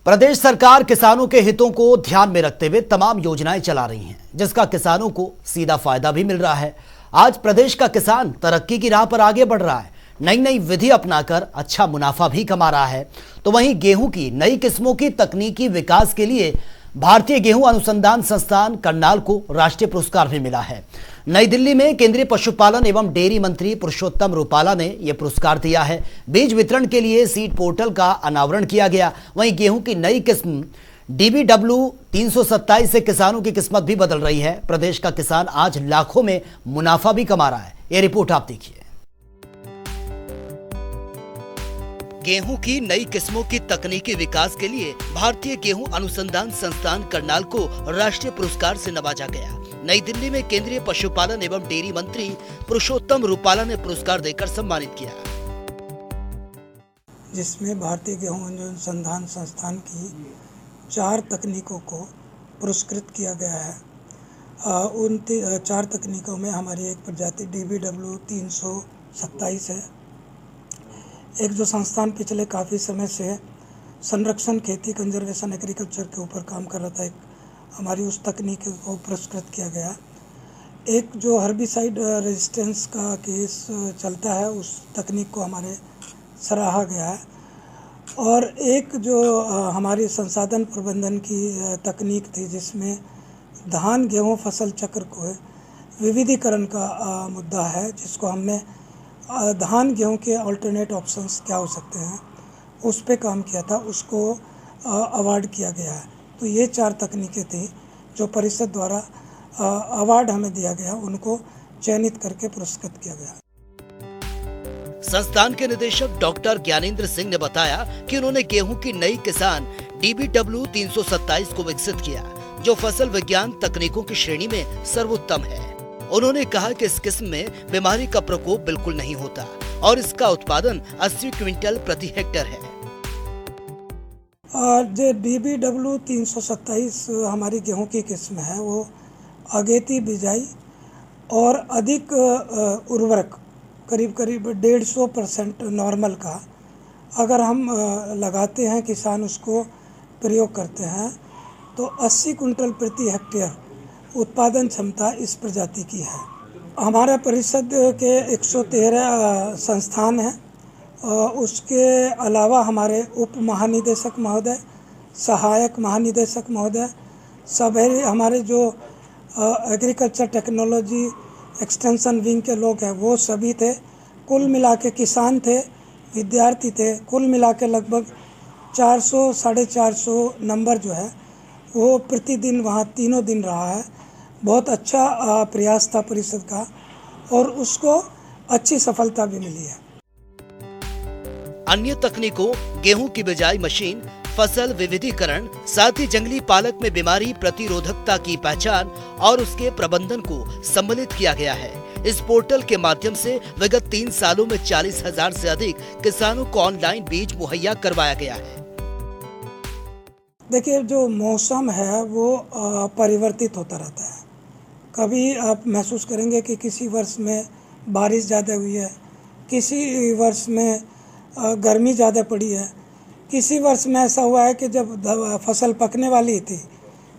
प्रदेश सरकार किसानों के हितों को ध्यान में रखते हुए तमाम योजनाएं चला रही हैं, जिसका किसानों को सीधा फायदा भी मिल रहा है। आज प्रदेश का किसान तरक्की की राह पर आगे बढ़ रहा है, नई नई विधि अपनाकर अच्छा मुनाफा भी कमा रहा है। तो वहीं गेहूं की नई किस्मों की तकनीकी विकास के लिए भारतीय गेहूं अनुसंधान संस्थान करनाल को राष्ट्रीय पुरस्कार भी मिला है। नई दिल्ली में केंद्रीय पशुपालन एवं डेयरी मंत्री पुरुषोत्तम रूपाला ने यह पुरस्कार दिया है। बीज वितरण के लिए सीड पोर्टल का अनावरण किया गया। वहीं गेहूं की नई किस्म DBW 327 से किसानों की किस्मत भी बदल रही है। प्रदेश का किसान आज लाखों में मुनाफा भी कमा रहा है। यह रिपोर्ट आप देखिए। गेहूं की नई किस्मों की तकनीकी विकास के लिए भारतीय गेहूं अनुसंधान संस्थान करनाल को राष्ट्रीय पुरस्कार से नवाजा गया। नई दिल्ली में केंद्रीय पशुपालन एवं डेयरी मंत्री पुरुषोत्तम रूपाला ने पुरस्कार देकर सम्मानित किया, जिसमें भारतीय गेहूं अनुसंधान संस्थान की 4 तकनीकों को पुरस्कृत किया गया है। उन 4 तकनीकों में हमारी एक प्रजाति DBW 327 है। एक जो संस्थान पिछले काफ़ी समय से संरक्षण खेती कंजर्वेशन एग्रीकल्चर के ऊपर काम कर रहा था, एक हमारी उस तकनीक को पुरस्कृत किया गया। एक जो हर्बिसाइड रेजिस्टेंस का केस चलता है, उस तकनीक को हमारे सराहा गया है। और एक जो हमारी संसाधन प्रबंधन की तकनीक थी, जिसमें धान गेहूं फसल चक्र को विविधीकरण का मुद्दा है, जिसको हमने धान गेहूं के अल्टरनेट ऑप्शंस क्या हो सकते हैं उस पे काम किया था, उसको अवार्ड किया गया है। तो ये 4 तकनीकें थी जो परिषद द्वारा अवार्ड हमें दिया गया, उनको चयनित करके पुरस्कृत किया गया। संस्थान के निदेशक डॉक्टर ज्ञानेंद्र सिंह ने बताया कि उन्होंने गेहूं की नई किसान DBW 327 को विकसित किया, जो फसल विज्ञान तकनीकों की श्रेणी में सर्वोत्तम है। उन्होंने कहा कि इस किस्म में बीमारी का प्रकोप बिल्कुल नहीं होता और इसका उत्पादन 80 क्विंटल प्रति हेक्टेयर है। जो DBW 327 हमारी गेहूं की किस्म है, वो अगेती बिजाई और अधिक उर्वरक करीब 150% नॉर्मल का अगर हम लगाते हैं, किसान उसको प्रयोग करते हैं, तो 80 कुंटल प्रति हेक्टेयर उत्पादन क्षमता इस प्रजाति की है। हमारे परिषद के 113 संस्थान हैं। उसके अलावा हमारे उप महानिदेशक महोदय, सहायक महानिदेशक महोदय, सभी हमारे जो एग्रीकल्चर टेक्नोलॉजी एक्सटेंशन विंग के लोग हैं, वो सभी थे। कुल मिला के किसान थे, विद्यार्थी थे, कुल मिला के लगभग 400-450 नंबर जो है वो प्रतिदिन वहाँ तीनों दिन रहा है। बहुत अच्छा प्रयास था परिषद का और उसको अच्छी सफलता भी मिली है। अन्य तकनीकों गेहूं की बिजाई मशीन, फसल विविधीकरण, साथ ही जंगली पालक में बीमारी प्रतिरोधकता की पहचान और उसके प्रबंधन को सम्मिलित किया गया है। इस पोर्टल के माध्यम से विगत 3 सालों में 40,000 से अधिक किसानों को ऑनलाइन बीज मुहैया करवाया गया है। देखिए, जो मौसम है वो परिवर्तित होता रहता है। कभी आप महसूस करेंगे कि किसी वर्ष में बारिश ज़्यादा हुई है, किसी वर्ष में गर्मी ज़्यादा पड़ी है, किसी वर्ष में ऐसा हुआ है कि जब फसल पकने वाली थी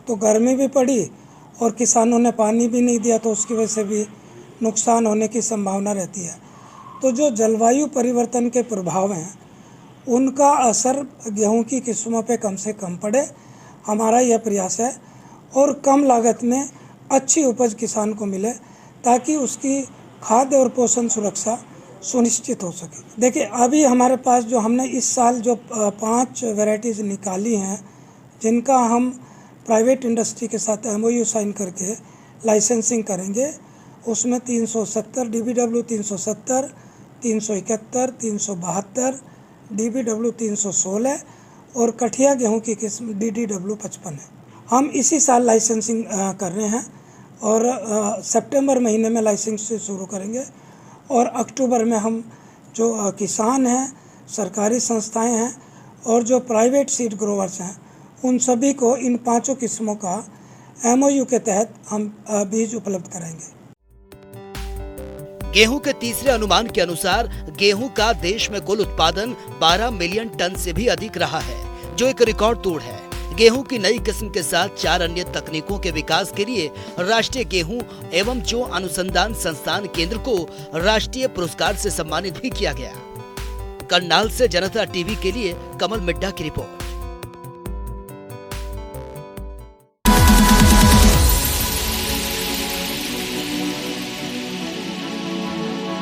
तो गर्मी भी पड़ी और किसानों ने पानी भी नहीं दिया, तो उसकी वजह से भी नुकसान होने की संभावना रहती है। तो जो जलवायु परिवर्तन के प्रभाव हैं, उनका असर गेहूं की किस्मों पे कम से कम पड़े, हमारा यह प्रयास है। और कम लागत में अच्छी उपज किसान को मिले, ताकि उसकी खाद्य और पोषण सुरक्षा सुनिश्चित हो सके। देखिए, अभी हमारे पास जो हमने इस साल जो 5 वैरायटीज़ निकाली हैं, जिनका हम प्राइवेट इंडस्ट्री के साथ MOU साइन करके लाइसेंसिंग करेंगे, उसमें 370 DBW 370, 371, 372, DBW 316 और कठिया गेहूं की किस्म DDW 55 है। हम इसी साल लाइसेंसिंग कर रहे हैं और सितंबर महीने में लाइसेंस से शुरू करेंगे और अक्टूबर में हम जो किसान हैं, सरकारी संस्थाएं हैं और जो प्राइवेट सीड ग्रोवर्स हैं, उन सभी को इन 5 किस्मों का MOU के तहत हम बीज उपलब्ध कराएंगे। गेहूं के तीसरे अनुमान के अनुसार गेहूं का देश में कुल उत्पादन 12 मिलियन टन से भी अधिक रहा है, जो एक रिकॉर्ड तोड़ है। गेहूं की नई किस्म के साथ 4 अन्य तकनीकों के विकास के लिए राष्ट्रीय गेहूं एवं जौ अनुसंधान संस्थान केंद्र को राष्ट्रीय पुरस्कार से सम्मानित भी किया गया। करनाल से जनता टीवी के लिए कमल मिड्डा की रिपोर्ट।